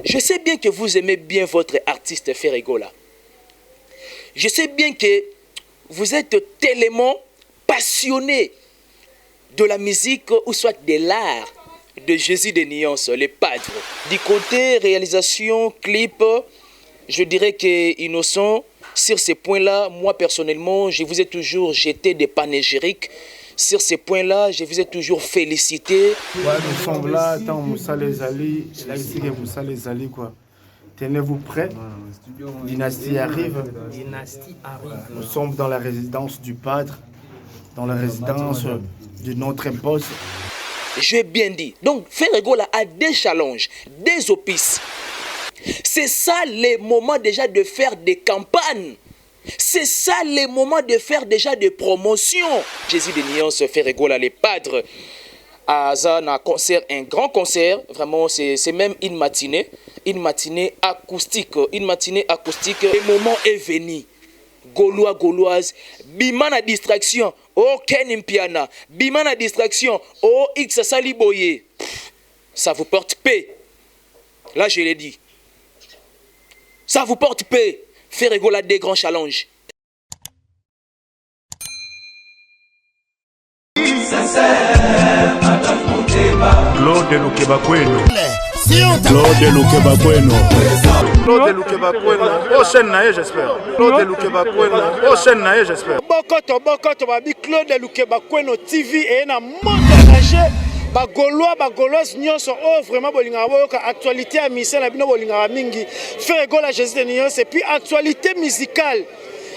Je sais bien que vous aimez bien votre artiste Ferregola. Je sais bien que vous êtes tellement passionné de la musique ou soit de l'art de Jésus de Nyons, les padres. Du côté réalisation, clip, je dirais que Innocent, sur ces points-là, moi personnellement, je vous ai toujours jeté des panégyriques. Sur ces points-là, je vous ai toujours félicité. Ouais, nous sommes là, tant Moussa les Ali, là ici que Moussa les Ali quoi. Tenez-vous prêts, Dynastie arrive. Dynastie arrive. Nous sommes dans la résidence du Padre, dans la résidence de notre boss. J'ai bien dit. Donc, Ferregola a des challenges, des opices. C'est ça les moments déjà de faire des campagnes. C'est ça les moments de faire déjà des promotions. Jésus de Nyons, Ferregola, les padres. À Zana, un concert, un grand concert. Vraiment, c'est même une matinée acoustique. Une matinée acoustique. Le moment est venu. Gaulois, Gauloise, bimana distraction. Oh, Ken Mpiana. Bimana distraction. Oh, X Saliboye. Ça vous porte paix. Là, je l'ai dit. Ça vous porte paix. Ferregola des grands challenges. Claude Lukebakweno. Claude Lukebakweno. Claude Lukebakweno. Prochaine naïe, j'espère. Claude Lukebakweno. Prochaine naïe, j'espère. Bokoto, babi Claude Lukebakweno TV et na montage. Bagolois, bagoloises nyonso oh vraiment bolinga boyoka actualité à mission na bino bolinga mingi Ferregola Jésus de Nyons et puis actualité musicale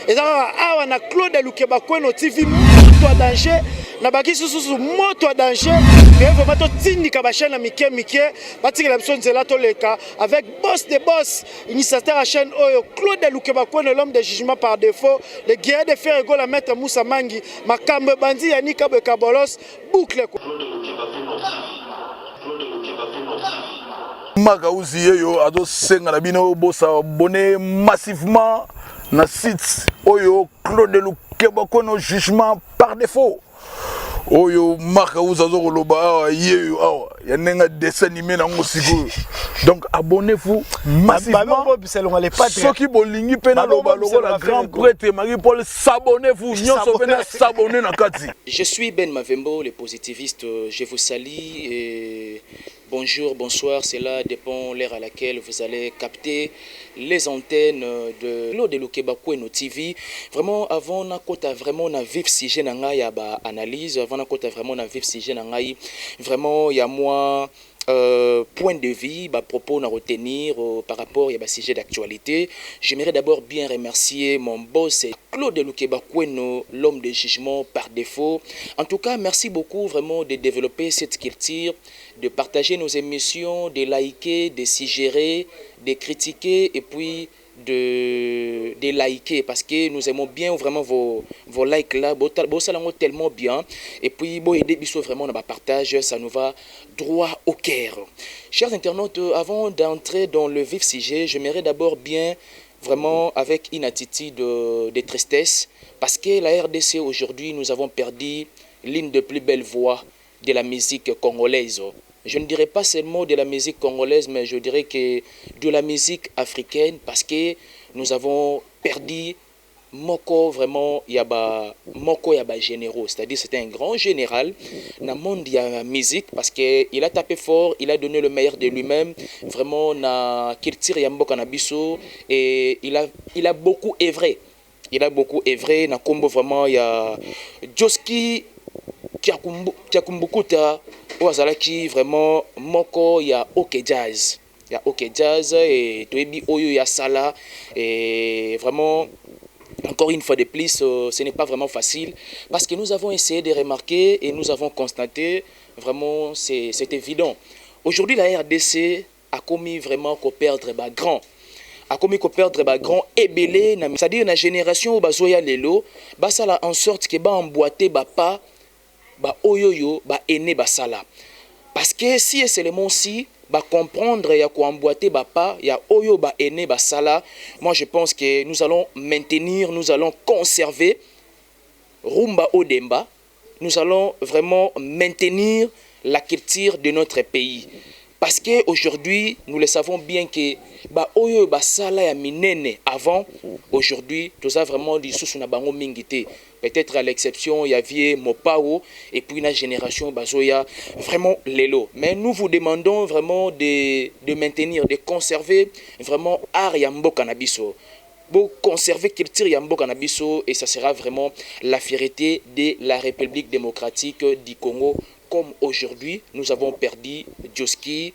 et ça awa na Claude Lukebakweno TV moto à danger na baki susu moto à danger et vraiment to tindika ba chaîne mike batikela biso nzela to leka avec boss de boss initiateur à chaîne oyo Claude Lukebakweno l'homme de jugement par défaut le guerrier de Ferregola maître Moussa Mangi makambe bandi yanika bekabolos boucle quoi. Magauzi yeyo ado senga na bino bosa abonné massivement na site oyo Claude Lukebakweno jugement par défaut. Oyo Magauzi azo koloba yeyo awa ya nenga dessin animé na ngosiko. Donc abonnez-vous massivement. Soki bolingi pena loba logo la grand prêtre Marie-Paul, s'abonnez-vous. Nyonso pena s'abonner na kati. Je suis Ben Mavembo, le positiviste. Je vous salue et bonjour, bonsoir. Cela dépend l'heure à laquelle vous allez capter les antennes de Claude Lukebakweno TV. Vraiment, avant na kota vraiment na vif sujet na ngai ya ba analyse. Avant na kota vraiment na vif sujet na ngai. Vraiment, il y a moi. Point de vue, propos à retenir par rapport à sujet d'actualité. J'aimerais d'abord bien remercier mon boss Claude Lukebakweno, l'homme de jugement par défaut. En tout cas, merci beaucoup vraiment de développer cette culture, de partager nos émissions, de liker, de suggérer, de critiquer et puis de liker parce que nous aimons bien vraiment vos likes là, tellement bien et puis bon aider biso vraiment dans le partage, ça nous va droit au cœur. Chers internautes, avant d'entrer dans le vif sujet, j'aimerais d'abord bien vraiment avec une attitude de tristesse parce que la RDC aujourd'hui nous avons perdu l'une des plus belles voix de la musique congolaise. Je ne dirais pas seulement de la musique congolaise, mais je dirais que de la musique africaine, parce que nous avons perdu Moko, vraiment, Moko Yaba généraux, c'est-à-dire c'était un grand général dans le monde de la musique, parce qu'il a tapé fort, il a donné le meilleur de lui-même, vraiment, na culture Yamboka Nabiso, et il a beaucoup œuvré. Il a beaucoup œuvré, na combo vraiment, il y a Joski Kiakumbukuta, qui vraiment moko ya OK Jazz. Il y a OK Jazz et Toebi Oyo ya Sala et vraiment encore une fois de plus ce n'est pas vraiment facile parce que nous avons essayé de remarquer et nous avons constaté vraiment c'est évident. Aujourd'hui la RDC a commis vraiment qu'on perdre grand. A commis qu'on perdre grand et belé, c'est-à-dire la génération où bazoya lelo, ça la en sorte que ba emboîter pas ba oyoyo ba ene ba sala parce que si seulement si ba comprendre ya ko emboîter ba pas ya oyo ba ene ba sala, moi je pense que nous allons maintenir, nous allons conserver rumba odemba, nous allons vraiment maintenir la culture de notre pays. Parce qu'aujourd'hui, nous le savons bien que oyo basala ya minene avant, aujourd'hui, tout ça vraiment du sous na bango mingité. Peut-être à l'exception, il y avait Mopao et puis une génération Bazoya, vraiment l'élo. Mais nous vous demandons vraiment de maintenir, de conserver vraiment art Yambo Cannabiso. Pour conserver culture Yambo Cannabiso et ça sera vraiment la fierté de la République démocratique du Congo. Comme aujourd'hui, nous avons perdu Djoski,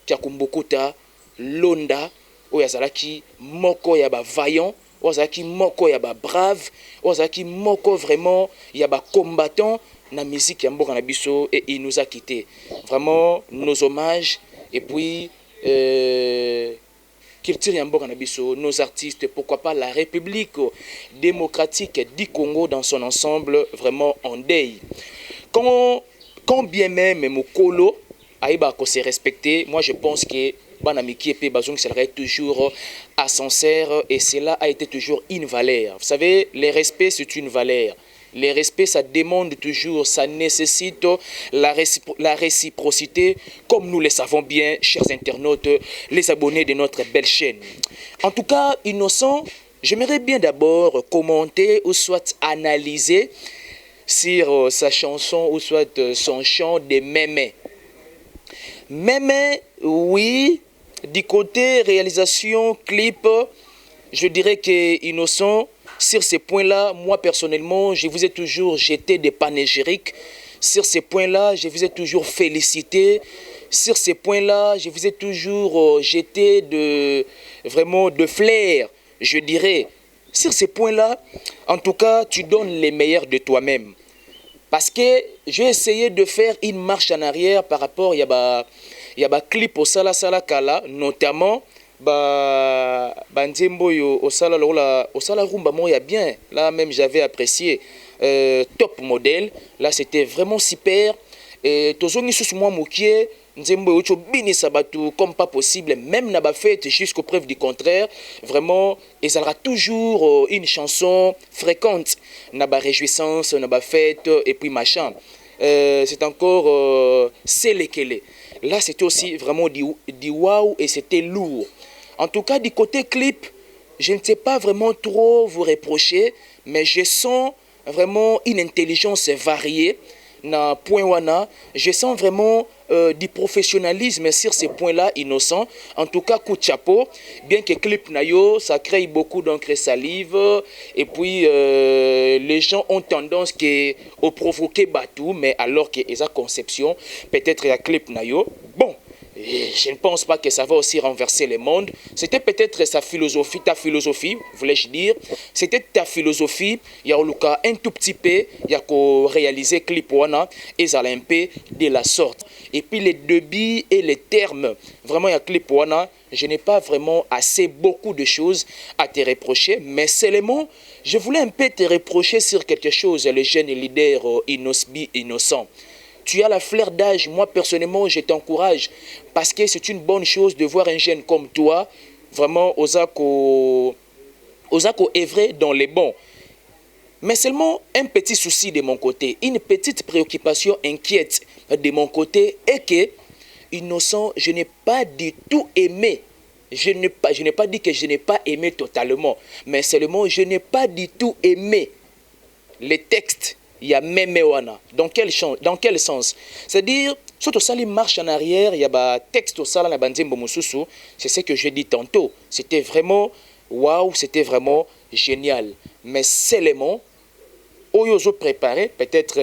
Tiakumbokota, Londa, Oyazalaki, Moko Yaba Vaillant, Oyazalaki Moko Yaba Brave, Oyazalaki Moko vraiment Yaba combattant na musique Yambo Cannabiso et il nous a quittés. Vraiment, nos hommages et puis culture Yambo Cannabiso, nos artistes, pourquoi pas la République démocratique du Congo dans son ensemble, vraiment en deuil. Quand bien même Mokolo Aïba se respecter, moi je pense que Banamiki et Bazong serait toujours à sincère et cela a été toujours une valeur. Vous savez, le respect c'est une valeur. Le respect ça demande toujours, ça nécessite la réciprocité, comme nous le savons bien, chers internautes, les abonnés de notre belle chaîne. En tout cas, Innocent, j'aimerais bien d'abord commenter ou soit analyser sur sa chanson ou soit son chant de Mémé. Mémé, oui, du côté réalisation, clip, je dirais que Innocent, sur ces points-là, moi personnellement, je vous ai toujours jeté des panégyriques. Sur ces points-là, je vous ai toujours félicité. Sur ces points-là, je vous ai toujours jeté vraiment de flair, je dirais. Sur ces points-là, en tout cas, tu donnes les meilleurs de toi-même. Parce que j'ai essayé de faire une marche en arrière par rapport, il y a clip au Sala Sala Kala, notamment, Nzembo au Sala Rumba, moi, il y a bien, là même j'avais apprécié, top modèle, là c'était vraiment super, et Tozongi sous moi Moukié, Nzembo Ocho Bini Sabatou, comme pas possible, même n'a pas fait jusqu'aux preuves du contraire. Vraiment, il y aura toujours une chanson fréquente. N'a pas réjouissance, n'a pas fête, et puis machin. C'est encore c'est lesquels. Là, c'était aussi vraiment du waouh et c'était lourd. En tout cas, du côté clip, je ne sais pas vraiment trop vous reprocher, mais je sens vraiment une intelligence variée. Na point wana, je sens vraiment du professionnalisme sur ces points-là innocents. En tout cas, coup de chapeau. Bien que clip nayo, ça crée beaucoup d'encre salive. Et puis, les gens ont tendance à provoquer Batou, mais alors que sa conception, peut-être il y a clip nayo. Bon. Et je ne pense pas que ça va aussi renverser le monde. C'était peut-être sa philosophie, ta philosophie, voulais-je dire. C'était ta philosophie. Il y a un tout petit peu, il y a réalisé clip wana et ça un peu de la sorte. Et puis les débits et les termes, vraiment il y a clip wana. Je n'ai pas vraiment assez beaucoup de choses à te reprocher, mais seulement je voulais un peu te reprocher sur quelque chose, le jeune leader innocent. Tu as la fleur d'âge, moi personnellement je t'encourage parce que c'est une bonne chose de voir un jeune comme toi, vraiment osako œuvrer dans les bons. Mais seulement un petit souci de mon côté, une petite préoccupation inquiète de mon côté est que Innocent, je n'ai pas du tout aimé. Je n'ai pas dit que je n'ai pas aimé totalement, mais seulement je n'ai pas du tout aimé les textes. Il y a Memewana. Dans quel sens? C'est-à-dire, surtout ça, il marche en arrière, il y a un texte au Sala Nabandimbo Moussousou. C'est ce que je dis tantôt. C'était vraiment, waouh, c'était vraiment génial. Mais seulement, Oyozo préparé, peut-être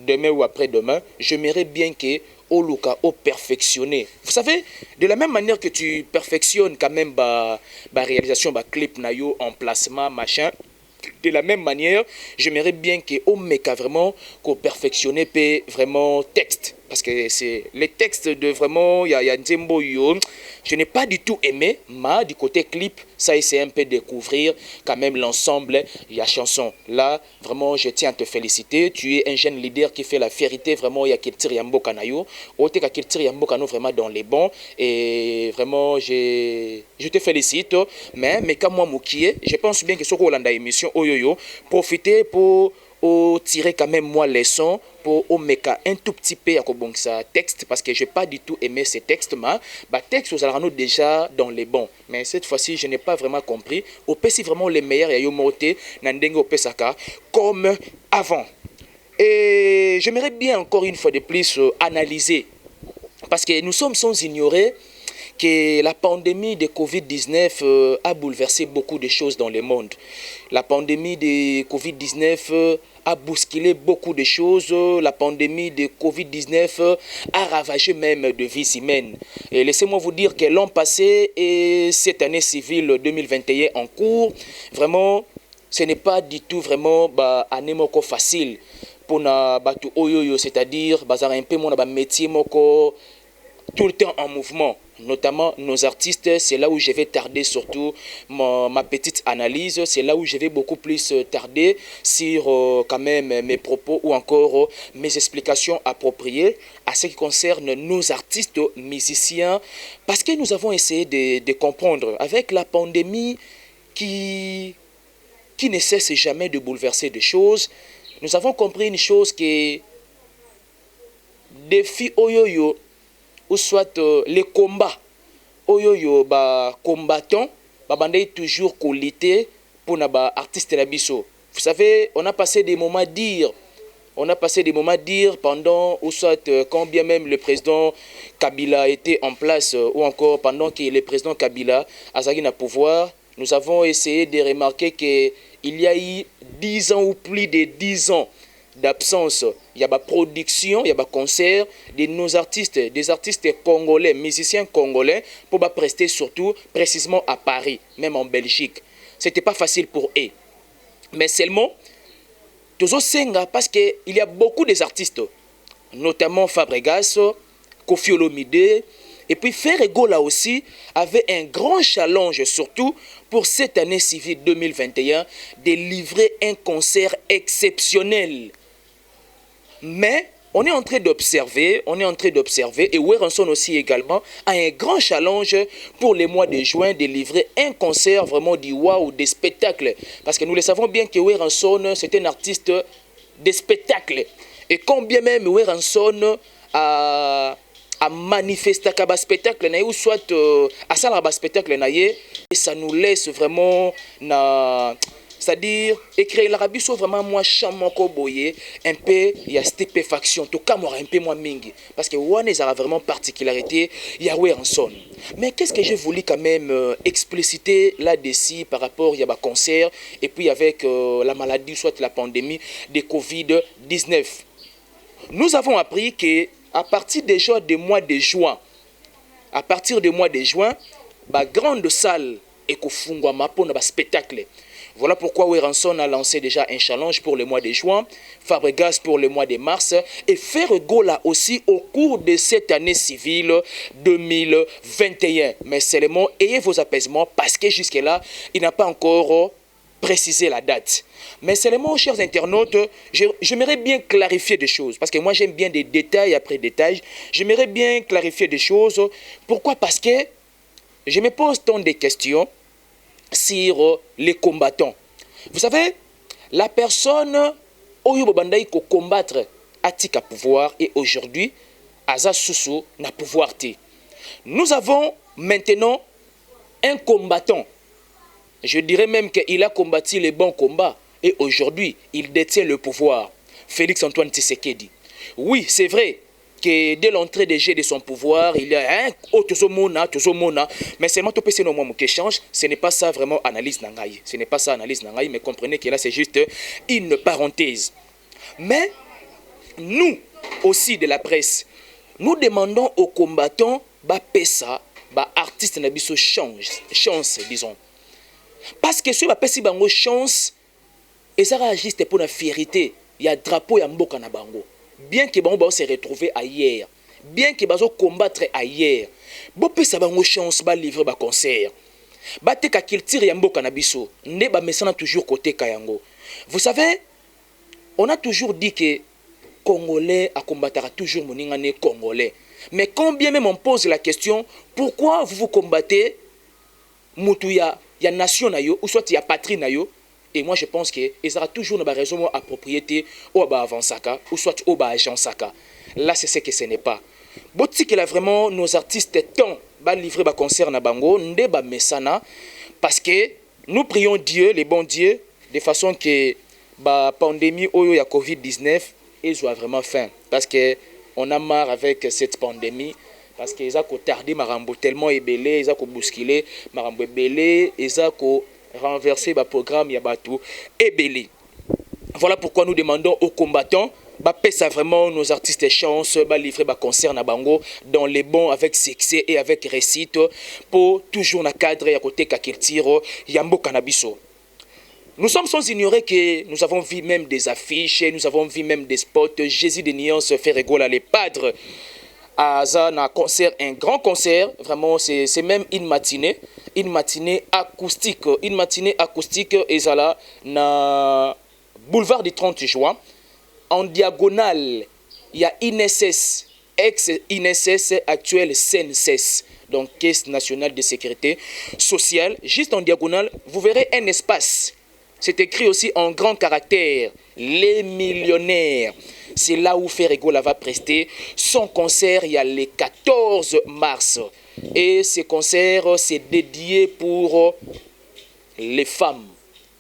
demain ou après-demain, j'aimerais bien que Oluka au perfectionner. Vous savez, de la même manière que tu perfectionnes quand même la réalisation, clip, nayo, emplacement, machin, de la même manière, j'aimerais bien qu'on mette vraiment, qu'on perfectionne vraiment texte. Parce que c'est les textes de vraiment, il y a Nzembo Yo. Je n'ai pas du tout aimé, mais du côté clip, ça essaie un peu de découvrir quand même l'ensemble. Il y a chanson. Là, vraiment, je tiens à te féliciter. Tu es un jeune leader qui fait la fierté. Vraiment, il y a Kiltir Yambo Kanayo. Ote Kiltir Yambo Kano vraiment dans les bons. Et vraiment, je te félicite. Mais comme moi, Moukié, je pense bien que ce qu'on a émission, Oyoyo, profitez pour tirer quand même moi leçon pour mettre un tout petit peu à ça texte parce que je n'ai pas du tout aimé ces textes mais texte vous allez déjà dans les bons mais cette fois-ci je n'ai pas vraiment compris au si vraiment les meilleurs et yomoté nandenge au pesaka comme avant et j'aimerais bien encore une fois de plus analyser parce que nous sommes sans ignorer que la pandémie de Covid-19 a bouleversé beaucoup de choses dans le monde. La pandémie de Covid-19 a bousculé beaucoup de choses. La pandémie de Covid-19 a ravagé même de vies humaines. Et laissez-moi vous dire que l'an passé et cette année civile 2021 en cours, vraiment, ce n'est pas du tout vraiment année moko facile pour na batu oyoyo, c'est-à-dire bazar un peu mon métier moko tout le temps en mouvement. Notamment nos artistes, c'est là où je vais tarder surtout ma petite analyse, c'est là où je vais beaucoup plus tarder sur quand même mes propos ou encore mes explications appropriées à ce qui concerne nos artistes musiciens parce que nous avons essayé de comprendre avec la pandémie qui ne cesse jamais de bouleverser des choses, nous avons compris une chose que défi oyoyo ou soit les combats oyoyo combattants bandai toujours qualité pour na artiste na biso. Vous savez, on a passé des moments à dire pendant ou soit quand bien même le président Kabila était en place ou encore pendant que le président Kabila azaki na pouvoir, nous avons essayé de remarquer que il y a eu 10 ans ou plus de 10 ans d'absence, il y a des production, il y a des concerts de nos artistes, des artistes congolais, musiciens congolais, pour prester surtout précisément à Paris, même en Belgique. C'était pas facile pour eux. Mais seulement, toujours senga parce qu'il y a beaucoup d'artistes, notamment Fabregas, Koffi Olomide, et puis Ferrego là aussi avait un grand challenge surtout pour cette année civile 2021 de livrer un concert exceptionnel. Mais on est en train d'observer, et Werenson aussi également a un grand challenge pour les mois de juin de livrer un concert vraiment du waouh, des spectacles. Parce que nous le savons bien que Werenson, c'est un artiste de spectacles. Et combien même Werenson a manifesté un spectacle, ou soit à ça un spectacle, et ça nous laisse vraiment c'est-à-dire écrire l'Arabie soit vraiment moi chamoko boyer un peu il y a stupéfaction tout cas moi un peu moins mingi parce que one est vraiment particularité Yahweh en son. Mais qu'est-ce que j'ai voulu quand même expliciter là-dessus par rapport il y a un concert et puis avec la maladie soit la pandémie de Covid-19. Nous avons appris que à partir déjà du mois de juin, grande salle et kofungwama pour na spectacle. Voilà pourquoi Werenson a lancé déjà un challenge pour le mois de juin, Fabregas pour le mois de mars et Ferrego là aussi au cours de cette année civile 2021. Mais seulement ayez vos apaisements parce que jusque-là, il n'a pas encore précisé la date. Mais seulement, chers internautes, j'aimerais bien clarifier des choses parce que moi j'aime bien des détails après détails. J'aimerais bien clarifier des choses. Pourquoi? Parce que je me pose tant de questions sur les combattants. Vous savez, la personne oyo bobandai ko combattre atika pouvoir et aujourd'hui aza susu na pouvoir te. Nous avons maintenant un combattant. Je dirais même qu'il a combattu les bons combats et aujourd'hui il détient le pouvoir. Félix Antoine Tshisekedi. Oui, c'est vrai que dès l'entrée des jets de son pouvoir, il y a un mona, mais seulement tout ce moment qui change, ce n'est pas ça vraiment analyse nangaï. Ce n'est pas ça analyse nangaï, mais comprenez que là c'est juste une parenthèse. Mais nous aussi de la presse, nous demandons aux combattants pesa, artistes nabiso chance disons. Parce que si on pesi bango chance, et ça réagisse pour la fierté, il y a drapeau ya mboka na bango. Bien que bango se retrouver ailleurs, bien que bazo combattre ailleurs, bopesa bango chance ba livrer ba concert. Ba te ka culture ya mboka na biso, nde ba mesana toujours côté kayango. Vous savez, on a toujours dit que Congolais a combattra toujours moningane Congolais. Mais quand bien même on pose la question, pourquoi vous combattez mutuya ya nation na yo ou soit ya patrie na yo Et moi, je pense qu'il y aura toujours une raison à propriété ou à avansaka, ou soit au agent saka. Là, c'est ce que ce n'est pas. Boti que là, vraiment, nos artistes tant ba livrer ba concert na bango, nde ba mesana, parce que nous prions Dieu, les bons dieux, de façon que la pandémie ou la COVID-19 est vraiment fin. Parce que on a marre avec cette pandémie. Parce qu'ils ont tardé marambo tellement ébélé, ils ont bousculé marambo ébélé, ils ont renversé le programme Yabatou ébélé. Voilà pourquoi nous demandons aux combattants ça vraiment nos artistes chance livrer ba concert na bango dans les bons avec succès et avec réussite pour toujours na cadre à côté kakiltiro yambo cannabiso. Nous sommes sans ignorer que nous avons vu même des affiches, nous avons vu même des spots. Jésus de Nuance fait rigoler les padres à un concert, un grand concert. Vraiment, c'est même une matinée acoustique. Une matinée acoustique et ça là, na boulevard du 30 juin. En diagonale, il y a INSS, ex-INSS, actuel CNSS, donc Caisse nationale de sécurité sociale. Juste en diagonale, vous verrez un espace. C'est écrit aussi en grand caractère, les millionnaires. C'est là où Ferregola va prester son concert, il y a le 14 mars. Et ce concert, c'est dédié pour les femmes.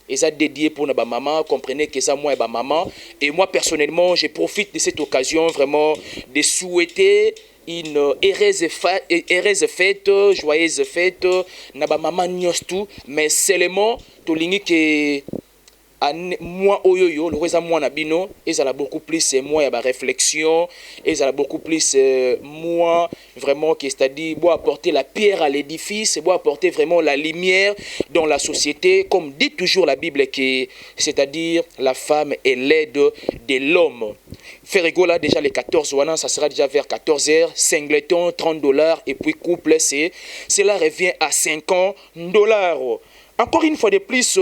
Et ça dédié pour ma maman, comprenez que ça moi et ma maman. Et moi personnellement, je profite de cette occasion vraiment de souhaiter une heureuse fête, joyeuse fête, na ba maman nyostou, mais seulement to lingi que moi oyoyo le reza moi nabino et ça a beaucoup plus moi ya ba réflexion et ça a beaucoup plus moi vraiment qui c'est-à-dire bon apporter la pierre à l'édifice, bon apporter vraiment la lumière dans la société comme dit toujours la Bible que c'est-à-dire la femme est l'aide de l'homme. Ferregola déjà les 14 wana ça sera déjà vers 14h, singleton $30 et puis couple cela revient à $50. Encore une fois de plus,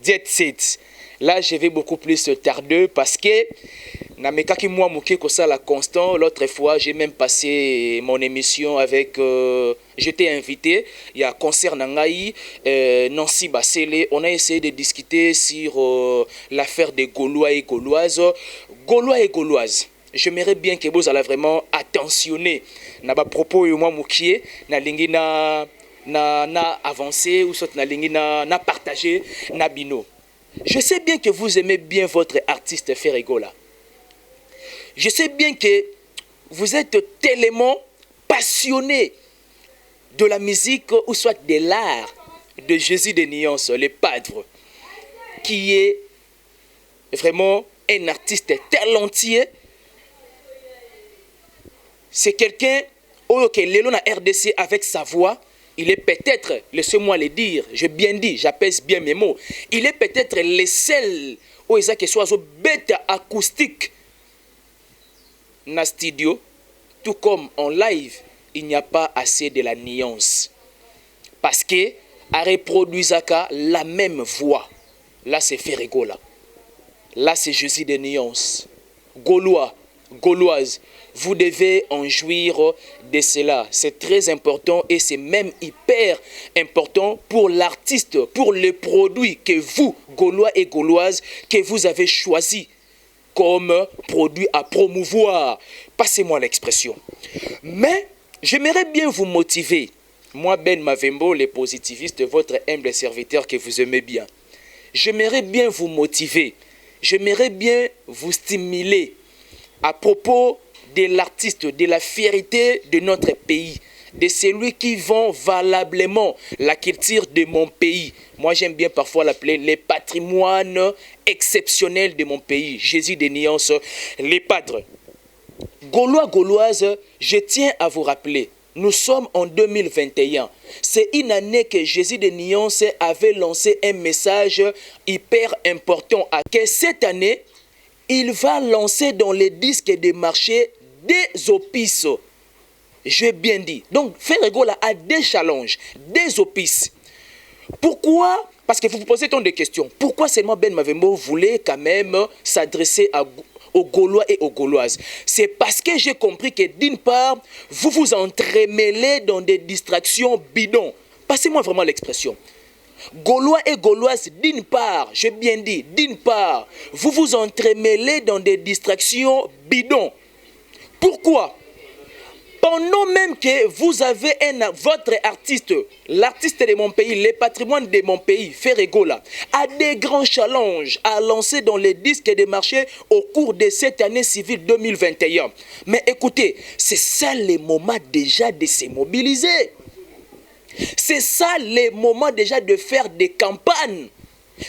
Jet Set. Là, je vais beaucoup plus tardeux parce que Namekaki moi mouké ko ça la constant. L'autre fois, j'ai même passé mon émission avec. J'étais invité. Il y a concert Nangaï, Nancy Bassele. On a essayé de discuter sur l'affaire des Gaulois et Gauloises. Gaulois et Gauloises. J'aimerais bien que vous allez vraiment attentionner. Naba propos yo moi mouké na lingina. Na avancé ou soit na lingi na partagé na bino. Je sais bien que vous aimez bien votre artiste Ferregola. Je sais bien que vous êtes tellement passionné de la musique ou soit de l'art de Jésus de Nuance, le padre, qui est vraiment un artiste talentueux. C'est quelqu'un qui est l'élo na RDC avec sa voix. Il est peut-être, laissez-moi le dire, je bien dit, j'apaise bien mes mots, il est peut-être le seul où il y a que soit bête acoustique dans le studio, tout comme en live, il n'y a pas assez de la nuance. Parce que à reproduire la même voix, là c'est Ferregola, là c'est Jésus de Nuance, Gaulois, Gauloise. Vous devez en jouir de cela. C'est très important et c'est même hyper important pour l'artiste, pour le produit que vous, Gaulois et Gauloises, que vous avez choisi comme produit à promouvoir. Passez-moi l'expression. Mais j'aimerais bien vous motiver. Moi, Ben Mavembo, le positiviste, votre humble serviteur que vous aimez bien. J'aimerais bien vous motiver. J'aimerais bien vous stimuler à propos de l'artiste, de la fierté de notre pays, de celui qui vend valablement la culture de mon pays. Moi, j'aime bien parfois l'appeler les patrimoines exceptionnels de mon pays. Jésus de Nuance, les padres. Gaulois, Gauloises, je tiens à vous rappeler, nous sommes en 2021. C'est une année que Jésus de Nuance avait lancé un message hyper important. Que cette année, il va lancer dans les disques de marché des opus. J'ai bien dit. Donc, Ferregola a des challenges, des opus. Pourquoi? Parce que vous vous posez tant de questions. Pourquoi seulement Ben Mavembo voulait quand même s'adresser aux Gaulois et aux Gauloises? C'est parce que j'ai compris que d'une part, vous vous entremêlez dans des distractions bidons. Passez-moi vraiment l'expression. Gaulois et Gauloises, d'une part, j'ai bien dit, d'une part, vous vous entremêlez dans des distractions bidons. Pourquoi? Pendant même que vous avez votre artiste, l'artiste de mon pays, le patrimoine de mon pays, Ferregola, a des grands challenges à lancer dans les disques et des marchés au cours de cette année civile 2021. Mais écoutez, c'est ça le moment déjà de se mobiliser. C'est ça le moment déjà de faire des campagnes.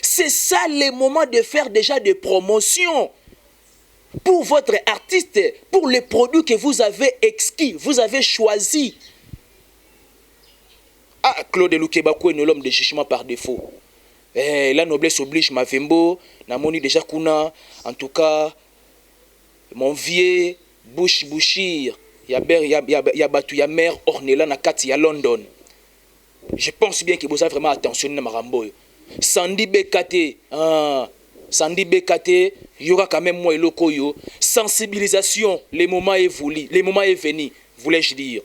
C'est ça le moment de faire déjà des promotions. Pour votre artiste, pour les produits que vous avez exquis, vous avez choisi. Ah, Claude Lukebako est l'homme de jugement par défaut. La noblesse oblige Mavembo, Namoni déjà Kuna, en tout cas, mon vieux Bouchir, il y a mère Ornella Nakati à London. Je pense bien que vous avez vraiment attentionné à Marambo. Sandy Bekate, Sandy Bekate, il y aura quand même moi et Lokoyo. Sensibilisation, le moment est voulu, le moment est venu, voulais-je dire.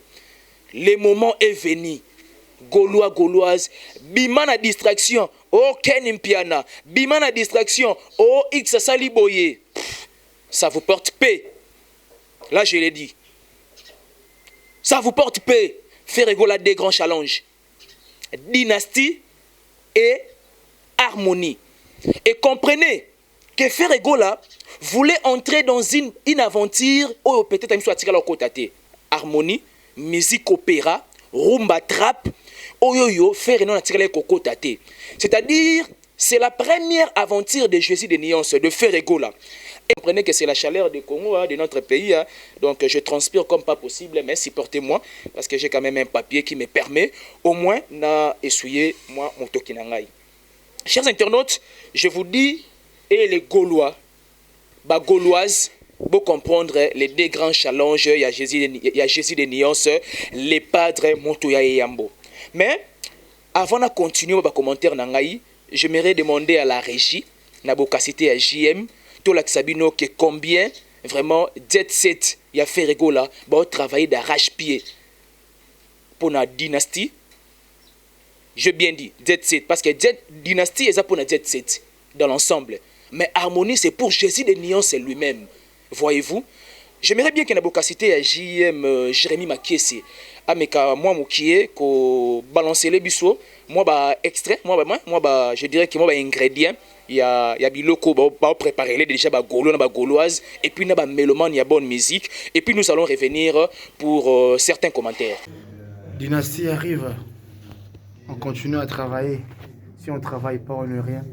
Le moment est venu. Gaulois, Gauloise, bimana distraction, oh Ken Mpiana, bimana distraction, oh X Saliboye. Ça vous porte paix. Là, je l'ai dit. Ça vous porte paix. Ferregola des grands challenges. Dynastie et harmonie. Et comprenez que Ferregola voulait entrer dans une aventure où peut-être il soit tiré à côté. Harmonie, musique opéra, rumba trap, oyoyo, Ferregola tiré à côté. C'est-à-dire, c'est la première aventure de Jésus de Nuance de Ferregola. Et comprenez que c'est la chaleur du Congo, de notre pays. Donc je transpire comme pas possible, mais supportez-moi, parce que j'ai quand même un papier qui me permet au moins d'essuyer moi mon tokinangai. Chers internautes, je vous dis, et les Gaulois, les Gauloises, pour comprendre les deux grands challenges, il y a Jésus de Nuance, les padres Montoya et Yambo. Mais avant de continuer les commentaires, j'aimerais demander à la régie, na bokasité à JM, tout la Sabino, que combien vraiment Jet Set, il y a Ferregola, va travailler d'arrache-pied pour la dynastie. J'ai bien dit Jet Set, parce que dynastie est pour la Jet Set dans l'ensemble. Mais harmonie, c'est pour Jésus de Nuance lui-même. Voyez-vous? J'aimerais bien qu'il y ait une cité à JM Jérémy Makiese. Ameka moi Moukié, ko balancer les bisous. Moi bah extrait, moi je dirais que moi bah ingrédient. Il y a biloko bah préparer les déjà bah gaulois bah gauloise et puis na bah mélomane il y a bonne musique et puis nous allons revenir pour certains commentaires. Dynastie arrive. On continue à travailler. Si on ne travaille pas, on n'est rien.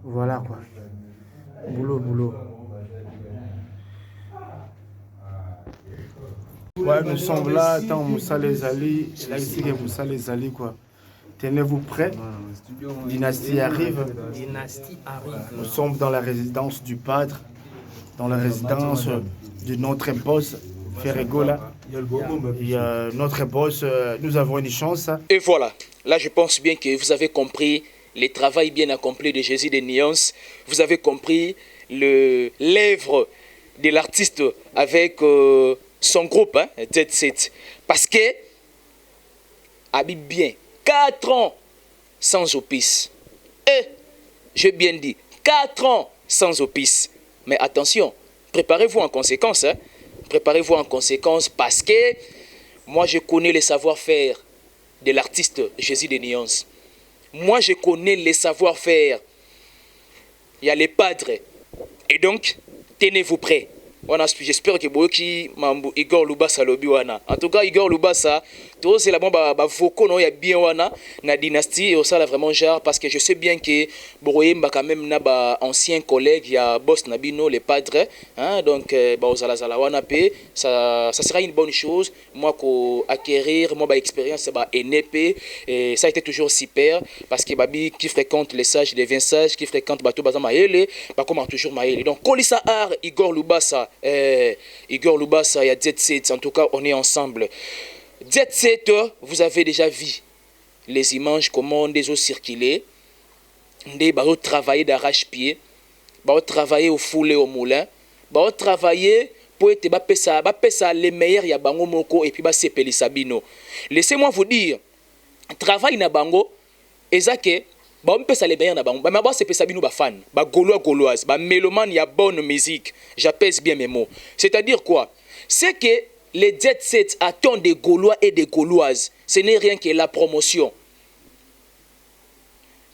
Voilà quoi. Boulot, boulot. Ouais, nous sommes là, tant Moussa les Ali, là ici que Moussa les Ali quoi. Tenez-vous prêts. Dynastie arrive. Dynastie arrive. Nous sommes dans la résidence du padre, dans la résidence de notre boss Ferregola. Il y a notre boss, nous avons une chance. Et voilà, là je pense bien que vous avez compris le travail bien accompli de Jésus de Nuance. Vous avez compris l'œuvre de l'artiste avec son groupe, Jet Set. Parce que, habite bien, 4 ans sans opis. Et, j'ai bien dit, 4 ans sans opis. Mais attention, préparez-vous en conséquence. Hein. Préparez-vous en conséquence parce que moi je connais le savoir-faire de l'artiste Jésus de Nuance. Moi je connais le savoir-faire. Il y a les padres. Et donc, tenez-vous prêts. J'espère que Boki Mambu Igor Lubasa lobi wana. En tout cas, Igor Lubasa, tout c'est la bon voko no ya bien wana na dynastie et ça là vraiment genre parce que je sais bien que Boroyemba quand même na ba ancien collègue ya boss Nabino les padres hein donc ba ozala zala wana pe ça sera une bonne chose moi ko acquérir moi ba expérience ba NP et ça a été toujours super parce que babi qui fréquente les sages les 20 sages qui fréquente bato bazama ele ba comment toujours maele. Donc Kolisa Art Igor Lubasa Igor Lubasa, il y a Jet Set, en tout cas on est ensemble. Jet Set, vous avez déjà vu les images, comment des eaux circulées, des barreaux travailler d'arrache-pied, barreaux travailler au foulé au moulin, barreaux travailler pour être ça les meilleurs ya bango moko et puis ba sepeli sabino. Laissez-moi vous dire, travail na bango ezake ba mpesa le bien na bango ba maba c'est pesa bino ba fan ba gaulois gauloise ba mélomane ya bonne musique, j'appelle bien mes mots. C'est-à-dire quoi? C'est que les jet set attendent des Gaulois et des Gauloises. Ce n'est rien que la promotion.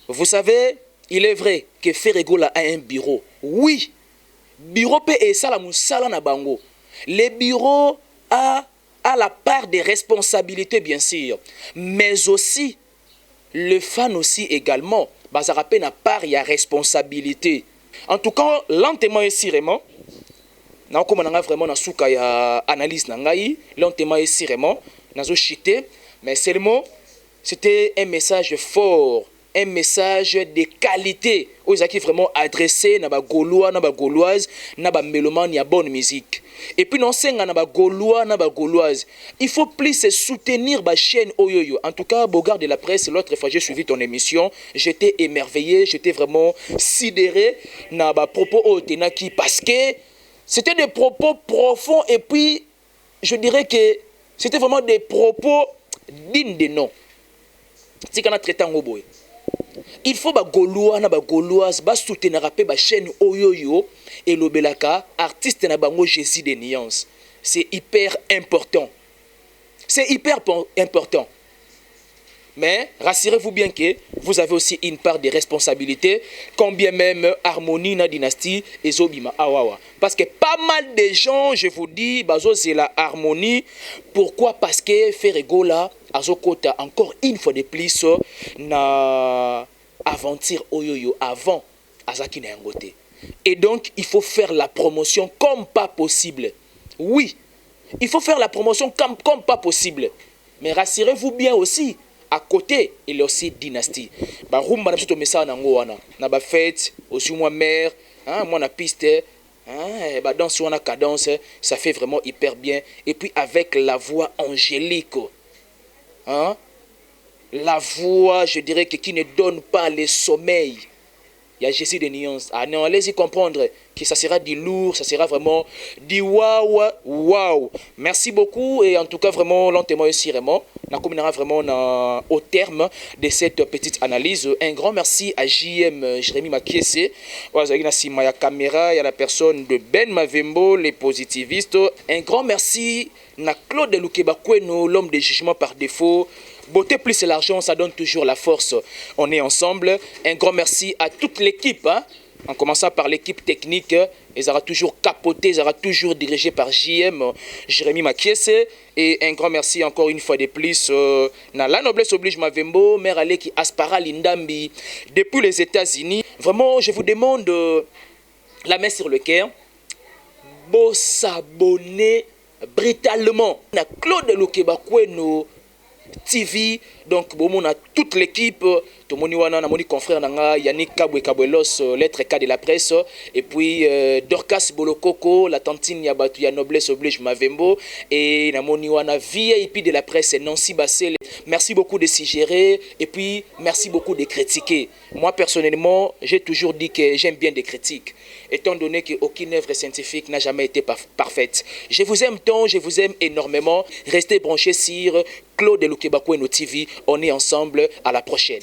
Vous savez, il est vrai que Ferregola a un bureau. Oui, bureau peut et ça la musala na bango. Le bureau a la part des responsabilités bien sûr, mais aussi le fan aussi également. Bazara pe na part ya responsabilité. En tout cas, lentement et sûrement. Na ko mananga vraiment na suka ya analyse na ngai, lentement et sûrement nazo chité, mais seulement c'était un message fort, un message de qualité aux qui vraiment adressé na ba Gaulois na ba Gauloise na ba mélomane ya bonne musique. Et puis non senga na ba Gaulois na ba Gauloise, il faut plus se soutenir ba chaîne Oyoyo. En tout cas, Bogard de la presse, l'autre fois j'ai suivi ton émission, j'étais émerveillé, j'étais vraiment sidéré na ba propos otenaki parce que c'était des propos profonds et puis je dirais que c'était vraiment des propos dignes de nom. C'est qu'on a traité en oboe. Il faut ba Gaulois na ba Gauloise ba soutenir rapé ba chaîne Oyoyo et l'obelaka artiste na bango Jésus des nuances. C'est hyper important. C'est hyper important. Mais rassurez-vous bien que vous avez aussi une part de responsabilité, combien même harmonie na dynastie et zobima awawa. Parce que pas mal de gens, je vous dis, bazo c'est la harmonie. Pourquoi? Parce que Ferregola azokota encore une fois de plus na aventure Oyoyo avant azaki na yangote. Et donc il faut faire la promotion comme pas possible. Oui, il faut faire la promotion comme pas possible. Mais rassurez-vous bien aussi. À côté, il y a aussi dynastie. Bah rumba na biso message na ngoana. Na ba fête, aussi moi mère, hein, moi na piste, hein, bah danse wana cadence, ça fait vraiment hyper bien. Et puis avec la voix angélique, hein, la voix, je dirais que qui ne donne pas le sommeil. Il y a Jésus des nuances. Ah non, allez-y comprendre que ça sera du lourd, ça sera vraiment du waouh, waouh. Merci beaucoup et en tout cas vraiment lentement et sûrement, on communiquera vraiment au terme de cette petite analyse. Un grand merci à JM Jérémy Makiese, il y a la caméra, il y a la personne de Ben Mavembo, les positivistes. Un grand merci à Claude Lukebakweno, l'homme de jugement par défaut. Beauté plus l'argent, ça donne toujours la force. On est ensemble. Un grand merci à toute l'équipe. Hein? En commençant par l'équipe technique. Ils auront toujours capoté, ils auront toujours dirigé par JM, Jérémy Makiese. Et un grand merci encore une fois de plus. La noblesse oblige Mavembo, mère Aleki Aspara Lindambi, depuis les États-Unis. Vraiment, je vous demande la main sur le cœur. Beau s'abonner brutalement. Na Claude Lukebakweno TV, donc bon, on a toute l'équipe, tout le monde a mon confrère Yannick Kabwelos, lettre K de la presse, et puis Dorcas Bolokoko, la tantine Yabatu ya noblesse oblige Mavembo, et Namoniwana VIP de la presse Nancy Bassel. Merci beaucoup de s'y gérer, et puis merci beaucoup de critiquer. Moi personnellement, j'ai toujours dit que j'aime bien des critiques, étant donné qu'aucune œuvre scientifique n'a jamais été parfaite. Je vous aime tant, je vous aime énormément. Restez branchés sur Claude Lukebakweno TV. On est ensemble. À la prochaine.